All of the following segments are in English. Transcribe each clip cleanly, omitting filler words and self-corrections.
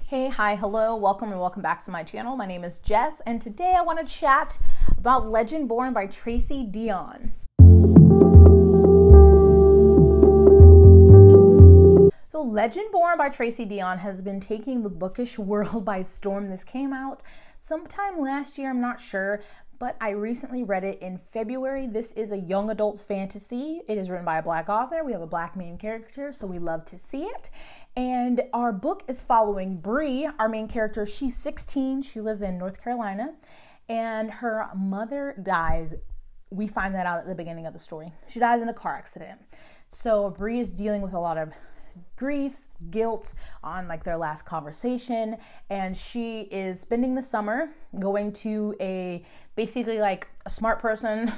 Hey, hi, hello, welcome and welcome back to my channel. My name is Jess, and today I want to chat about Legendborn by Tracy Deonn. So Legendborn by Tracy Deonn has been taking the bookish world by storm. This came out sometime last year, I'm not sure, but I recently read it in February. This is a young adult fantasy. It is written by a Black author. We have a Black main character, so we love to see it. And our book is following Bree, our main character. She's 16. She lives in North Carolina, and her mother dies. We find that out at the beginning of the story. She dies in a car accident. So Bree is dealing with a lot of grief, guilt on like their last conversation, and she is spending the summer going to basically like a smart person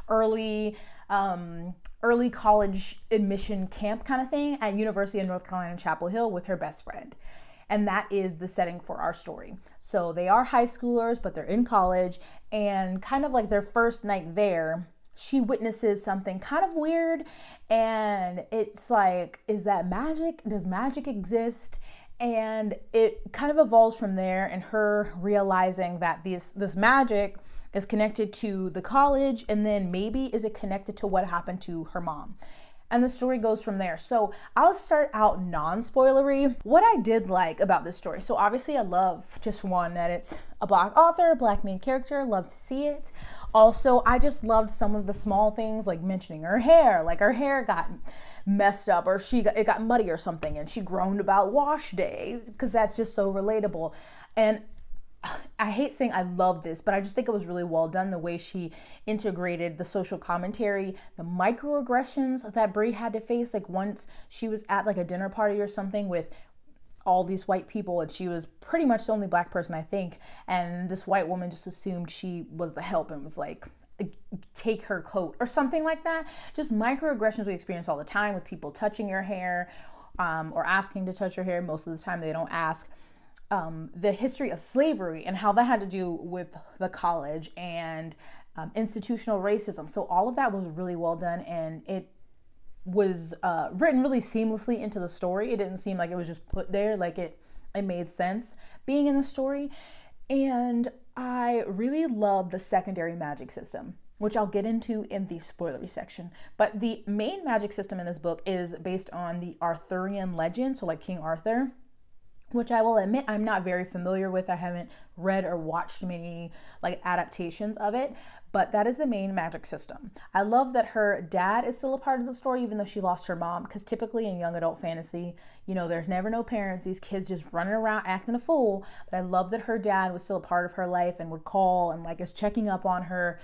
early college admission camp kind of thing at University of North Carolina Chapel Hill with her best friend. And that is the setting for our story. So they are high schoolers, but they're in college, and kind of like their first night there, she witnesses something kind of weird, and it's like, is that magic? Does magic exist? And it kind of evolves from there, and her realizing that this magic is connected to the college, and then maybe is it connected to what happened to her mom? And the story goes from there. So I'll start out non-spoilery. What I did like about this story, so obviously I love just one, that it's a Black author, a Black main character, love to see it. Also, I just loved some of the small things, like mentioning her hair, like her hair got messed up, or it got muddy or something, and she groaned about wash day, because that's just so relatable. And I hate saying I love this, but I just think it was really well done, the way she integrated the social commentary, the microaggressions that Bree had to face. Like once she was at like a dinner party or something with all these white people, and she was pretty much the only Black person, I think, and this white woman just assumed she was the help and was like, take her coat or something like that. Just microaggressions we experience all the time with people touching your hair or asking to touch your hair. Most of the time they don't ask. The history of slavery and how that had to do with the college, and institutional racism. So all of that was really well done, and it was written really seamlessly into the story. It didn't seem like it was just put there, like it made sense being in the story. And I really love the secondary magic system, which I'll get into in the spoilery section. But the main magic system in this book is based on the Arthurian legend, so like King Arthur, which I will admit I'm not very familiar with. I haven't read or watched many like adaptations of it, but that is the main magic system. I love that her dad is still a part of the story, even though she lost her mom, because typically in young adult fantasy, you know, there's never no parents. These kids just running around acting a fool. But I love that her dad was still a part of her life and would call and like is checking up on her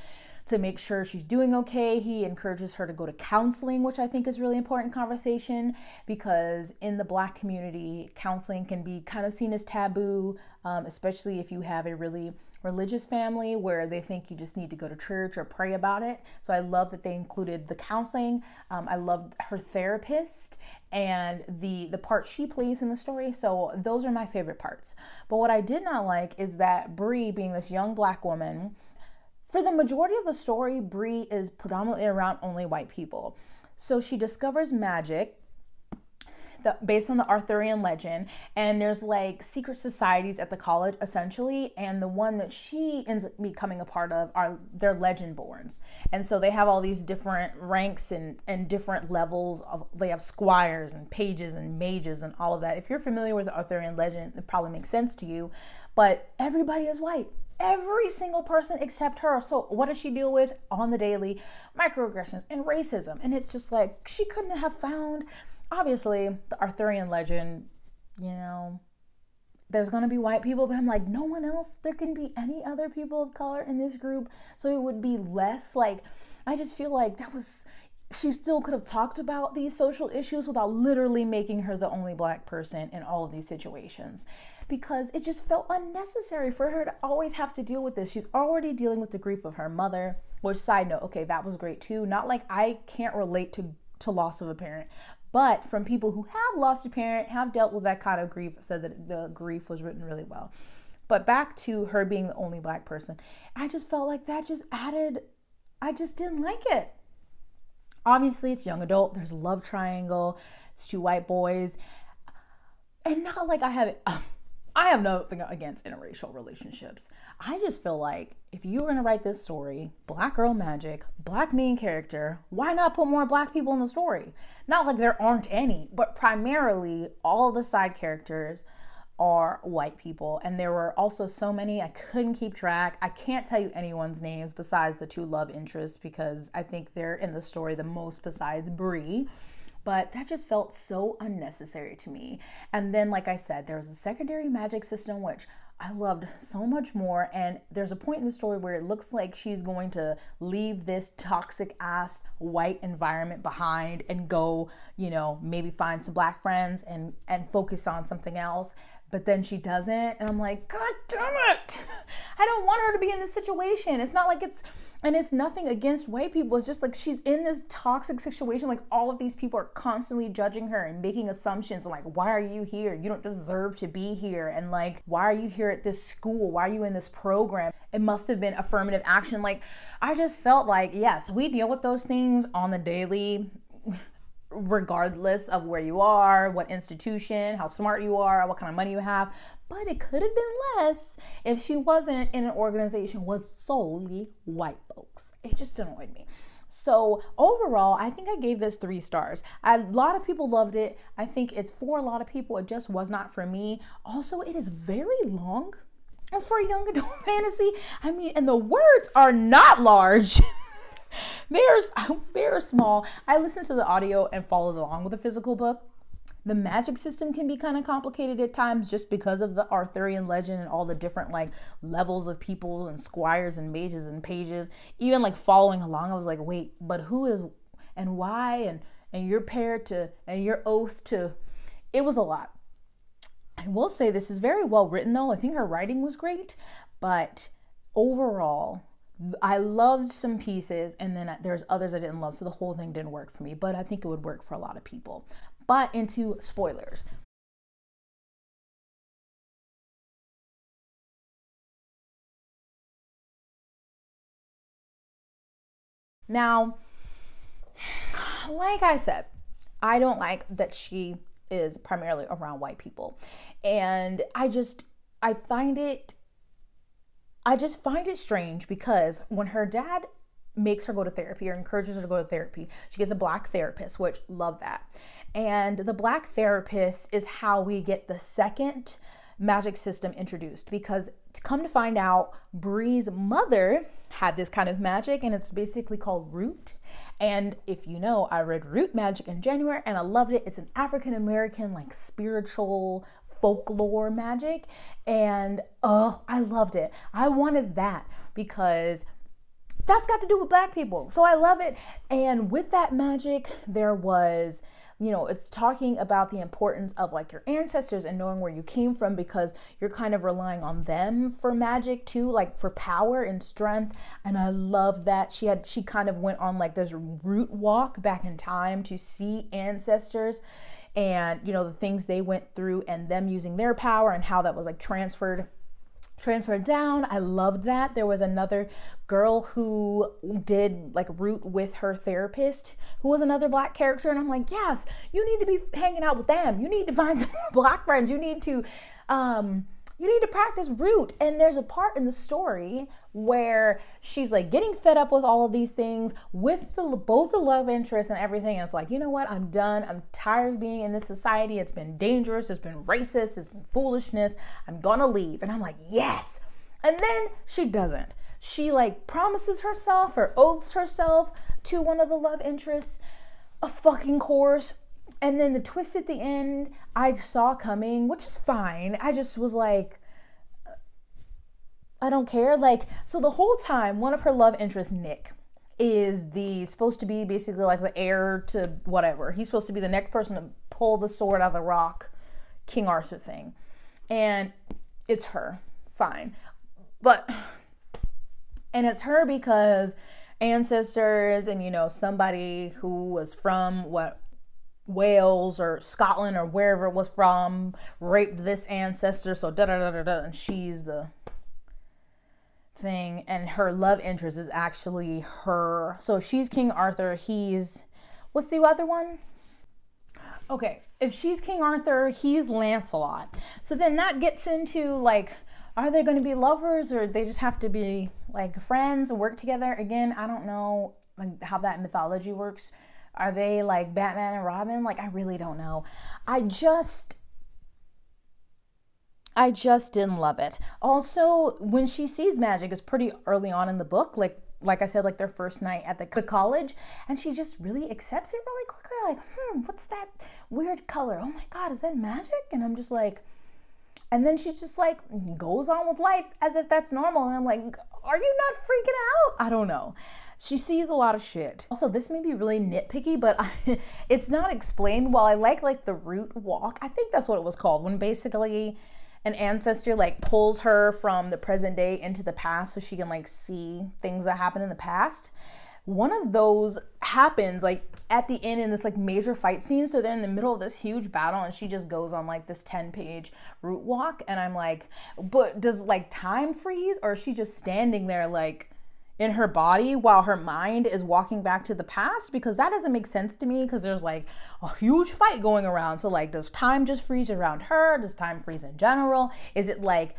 to make sure she's doing okay. He encourages her to go to counseling, which I think is really important conversation, because in the Black community, counseling can be kind of seen as taboo, especially if you have a really religious family where they think you just need to go to church or pray about it. So I love that they included the counseling. I loved her therapist and the part she plays in the story. So those are my favorite parts. But what I did not like is that Bree, being this young Black woman, for the majority of the story, Bree is predominantly around only white people. So she discovers magic based on the Arthurian legend, and there's like secret societies at the college essentially, and the one that she ends up becoming a part of are their Legendborns. And so they have all these different ranks and different levels of, they have squires and pages and mages and all of that. If you're familiar with the Arthurian legend, it probably makes sense to you, but everybody is white. Every single person except her. So what does she deal with on the daily? Microaggressions and racism. And it's just like, she couldn't have found, obviously, the Arthurian legend, you know, there's going to be white people, but I'm like, no one else. There can be any other people of color in this group. So it would be less like, I just feel like she still could have talked about these social issues without literally making her the only Black person in all of these situations, because it just felt unnecessary for her to always have to deal with this. She's already dealing with the grief of her mother, which, side note, okay, that was great too. Not like I can't relate to loss of a parent, but from people who have lost a parent, have dealt with that kind of grief, said that the grief was written really well. But back to her being the only Black person, I just felt like that just added, I just didn't like it. Obviously, it's young adult. There's a love triangle. It's two white boys. And not like I have I have nothing against interracial relationships. I just feel like if you were going to write this story, black girl magic, black main character, why not put more black people in the story? Not like there aren't any, but primarily all of the side characters are white people. And there were also so many, I couldn't keep track. I can't tell you anyone's names besides the two love interests because I think they're in the story the most besides Bree. But that just felt so unnecessary to me. And then, like I said, there was a secondary magic system, which I loved so much more. And there's a point in the story where it looks like she's going to leave this toxic ass white environment behind and go, you know, maybe find some black friends and focus on something else. But then she doesn't. And I'm like, God damn it. I don't want her to be in this situation. It's not like and it's nothing against white people. It's just like she's in this toxic situation. Like all of these people are constantly judging her and making assumptions. Like, why are you here? You don't deserve to be here. And like, why are you here at this school? Why are you in this program? It must have been affirmative action. Like, I just felt like, yes, we deal with those things on the daily, regardless of where you are, what institution, how smart you are, what kind of money you have. But it could have been less if she wasn't in an organization with solely white folks. It just annoyed me. So overall, I think I gave this 3 stars. A lot of people loved it. I think it's for a lot of people. It just was not for me. Also, it is very long for a young adult fantasy. I mean, and the words are not large. They're small. I listened to the audio and followed along with the physical book. The magic system can be kind of complicated at times just because of the Arthurian legend and all the different like levels of people and squires and mages and pages. Even like following along, I was like, wait, but who is and why and your pair to and your oath to. It was a lot. I will say this is very well written though. I think her writing was great, but overall, I loved some pieces and then there's others I didn't love. So the whole thing didn't work for me, but I think it would work for a lot of people. But into spoilers. Now, like I said, I don't like that she is primarily around white people. And I just find it strange because when her dad makes her go to therapy or encourages her to go to therapy, she gets a black therapist, which love that. And the black therapist is how we get the second magic system introduced, because to come to find out, Bree's mother had this kind of magic and it's basically called root. And if you know, I read Root Magic in January and I loved it. It's an African-American like spiritual folklore magic and I loved it. I wanted that because that's got to do with black people. So I love it. And with that magic, there was, you know, it's talking about the importance of like your ancestors and knowing where you came from because you're kind of relying on them for magic too, like for power and strength. And I love that she kind of went on like this root walk back in time to see ancestors and, you know, the things they went through and them using their power and how that was like transferred down. I loved that. There was another girl who did like root with her therapist who was another black character and I'm like, yes, you need to be hanging out with them. You need to find some more black friends. You need to practice root. And there's a part in the story where she's like getting fed up with all of these things with both the love interest and everything. And it's like, you know what? I'm done. I'm tired of being in this society. It's been dangerous. It's been racist. It's been foolishness. I'm gonna leave. And I'm like, yes. And then she doesn't. She like promises herself or oaths herself to one of the love interests, a fucking course. And then the twist at the end, I saw coming, which is fine. I just was like, I don't care. Like, so the whole time, one of her love interests, Nick, is supposed to be basically like the heir to whatever. He's supposed to be the next person to pull the sword out of the rock, King Arthur thing. And it's her. Fine. And it's her because ancestors and, you know, somebody who was from Wales or Scotland or wherever it was from raped this ancestor, so and she's the thing, and her love interest is actually her. So she's King Arthur, he's, what's the other one? Okay, if she's King Arthur, he's Lancelot. So then that gets into like, are they going to be lovers, or they just have to be like friends and work together? Again, I don't know like how that mythology works. Are they like Batman and Robin? Like, I really don't know. I just didn't love it. Also, when she sees magic is pretty early on in the book, like I said, like their first night at the college, and she just really accepts it really quickly. Like, what's that weird color? Oh my God, is that magic? And I'm just like, and then she just like goes on with life as if that's normal. And I'm like, are you not freaking out? I don't know. She sees a lot of shit. Also, this may be really nitpicky, but it's not explained. While I like the root walk, I think that's what it was called, when basically an ancestor like pulls her from the present day into the past so she can like see things that happened in the past. One of those happens like at the end in this like major fight scene. So they're in the middle of this huge battle and she just goes on like this 10-page root walk. And I'm like, but does like time freeze, or is she just standing there like in her body while her mind is walking back to the past? Because that doesn't make sense to me, because there's like a huge fight going around. So like, does time just freeze around her? Does time freeze in general? Is it like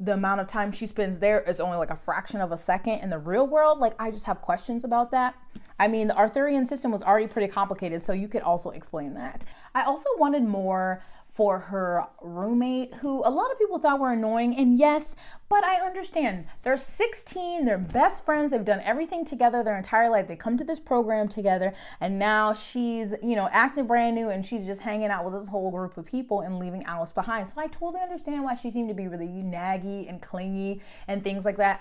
the amount of time she spends there is only like a fraction of a second in the real world? Like, I just have questions about that. I mean, the Arthurian system was already pretty complicated, so you could also explain that. I also wanted more for her roommate, who a lot of people thought were annoying, and yes, but I understand. They're 16, they're best friends, they've done everything together their entire life. They come to this program together, and now she's, you know, acting brand new, and she's just hanging out with this whole group of people and leaving Alice behind. So I totally understand why she seemed to be really naggy and clingy and things like that.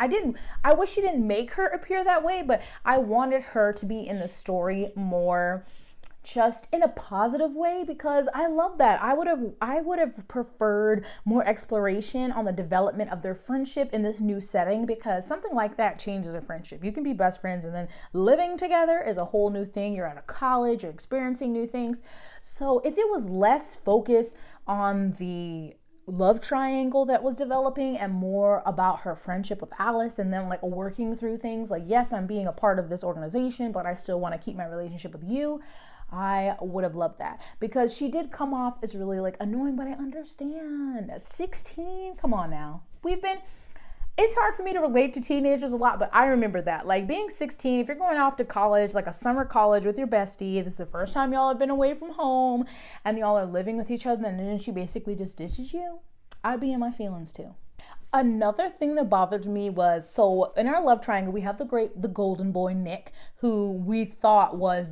I wish she didn't make her appear that way, but I wanted her to be in the story more just in a positive way, because I love that. I would have preferred more exploration on the development of their friendship in this new setting, because something like that changes a friendship. You can be best friends, and then living together is a whole new thing. You're at a college, you're experiencing new things. So if it was less focused on the love triangle that was developing and more about her friendship with Alice, and then like working through things like, yes, I'm being a part of this organization, but I still want to keep my relationship with you, I would have loved that, because she did come off as really like annoying, but I understand. 16, come on now. It's hard for me to relate to teenagers a lot, but I remember that. Like being 16, if you're going off to college, like a summer college with your bestie, this is the first time y'all have been away from home and y'all are living with each other, and then she basically just ditches you, I'd be in my feelings too. Another thing that bothered me was, so in our love triangle, we have the golden boy, Nick, who we thought was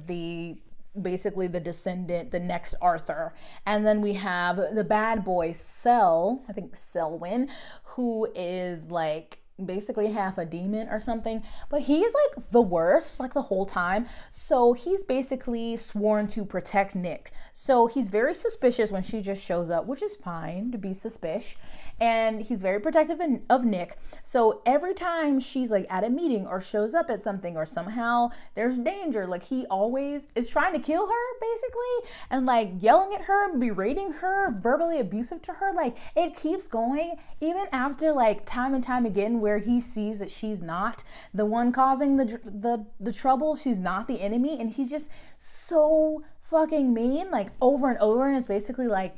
basically the descendant, the next Arthur. And then we have the bad boy, I think Selwyn, who is like basically half a demon or something, but he is like the worst, like the whole time. So he's basically sworn to protect Nick. So he's very suspicious when she just shows up, which is fine to be suspicious. And he's very protective of Nick. So every time she's like at a meeting or shows up at something, or somehow there's danger, like he always is trying to kill her basically, and like yelling at her, berating her, verbally abusive to her. Like it keeps going even after like time and time again where he sees that she's not the one causing the trouble, she's not the enemy, and he's just so fucking mean, like over and over. And it's basically like,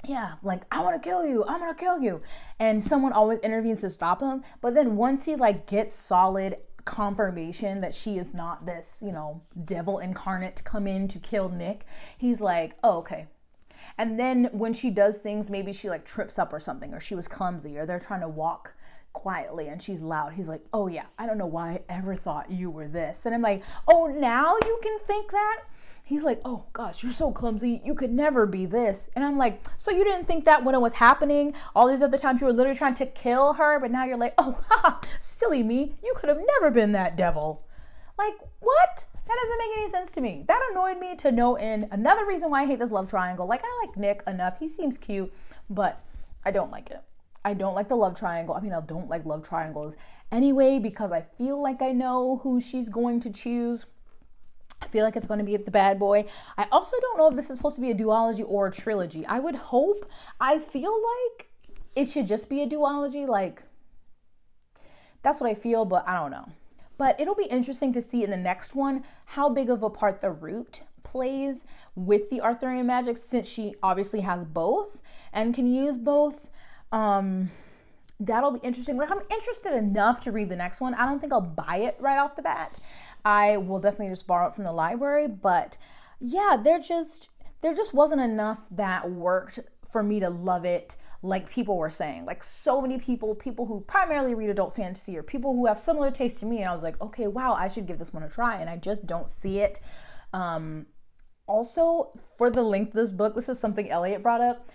yeah, like, I want to kill you, I'm gonna kill you. And someone always intervenes to stop him. But then once he like gets solid confirmation that she is not this, you know, devil incarnate to come in to kill Nick, he's like, oh, okay. And then when she does things, maybe she like trips up or something, or she was clumsy, or they're trying to walk quietly and she's loud, he's like, oh yeah, I don't know why I ever thought you were this. And I'm like, oh, now you can think that? He's like, oh gosh, you're so clumsy, you could never be this. And I'm like, so you didn't think that when it was happening all these other times you were literally trying to kill her, but now you're like, oh, haha, silly me, you could have never been that devil. Like, what? That doesn't make any sense to me. That annoyed me to no end. Another reason why I hate this love triangle. Like, I like Nick enough, he seems cute, but I don't like it. I don't like the love triangle. I mean, I don't like love triangles anyway, because I feel like I know who she's going to choose. I feel like it's going to be the bad boy. I also don't know if this is supposed to be a duology or a trilogy. I would hope. I feel like it should just be a duology. Like, that's what I feel, but I don't know. But it'll be interesting to see in the next one how big of a part the root plays with the Arthurian magic, since she obviously has both and can use both. That'll be interesting. Like, I'm interested enough to read the next one. I don't think I'll buy it right off the bat. I will definitely just borrow it from the library, but yeah, there just wasn't enough that worked for me to love it, like people were saying. Like, so many people who primarily read adult fantasy, or people who have similar taste to me, and I was like, okay, wow, I should give this one a try, and I just don't see it. Also, for the length of this book, this is something Elliot brought up.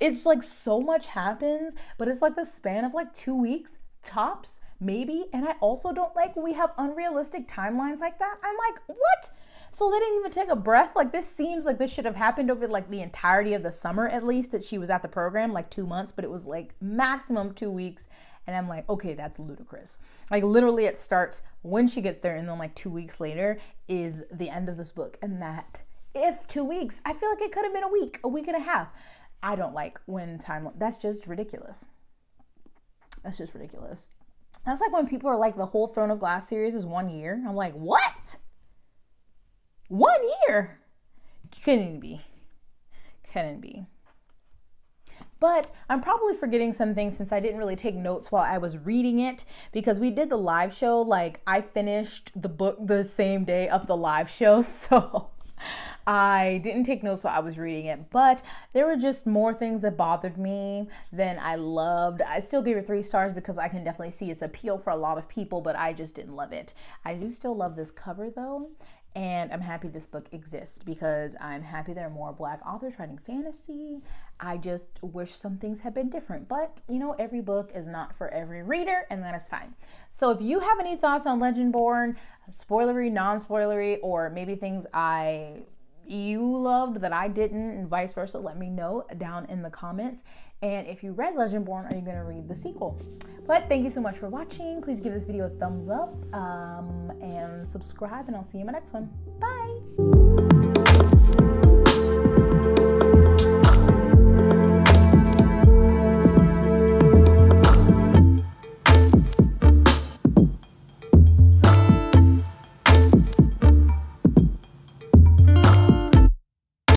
It's like so much happens, but it's like the span of like 2 weeks tops, maybe. And I also don't like when we have unrealistic timelines like that. I'm like, what? So they didn't even take a breath? Like, this seems like this should have happened over like the entirety of the summer, at least, that she was at the program, like 2 months, but it was like maximum 2 weeks. And I'm like, okay, that's ludicrous. Like, literally it starts when she gets there, and then like 2 weeks later is the end of this book. And that, if 2 weeks, I feel like it could have been a week and a half. I don't like when time, that's just ridiculous. That's just ridiculous. That's like when people are like, the whole Throne of Glass series is 1 year. I'm like, what? 1 year? Couldn't be. But I'm probably forgetting some things, since I didn't really take notes while I was reading it, because we did the live show. Like, I finished the book the same day of the live show, so I didn't take notes while I was reading it. But there were just more things that bothered me than I loved. I still gave it 3 stars because I can definitely see its appeal for a lot of people, but I just didn't love it. I do still love this cover though, and I'm happy this book exists, because I'm happy there are more Black authors writing fantasy. I just wish some things had been different, but you know, every book is not for every reader, and that is fine. So if you have any thoughts on Legendborn, spoilery, non-spoilery, or maybe things you loved that I didn't, and vice versa, let me know down in the comments. And if you read Legendborn, are you going to read the sequel? But thank you so much for watching. Please give this video a thumbs up and subscribe, and I'll see you in my next one. Bye!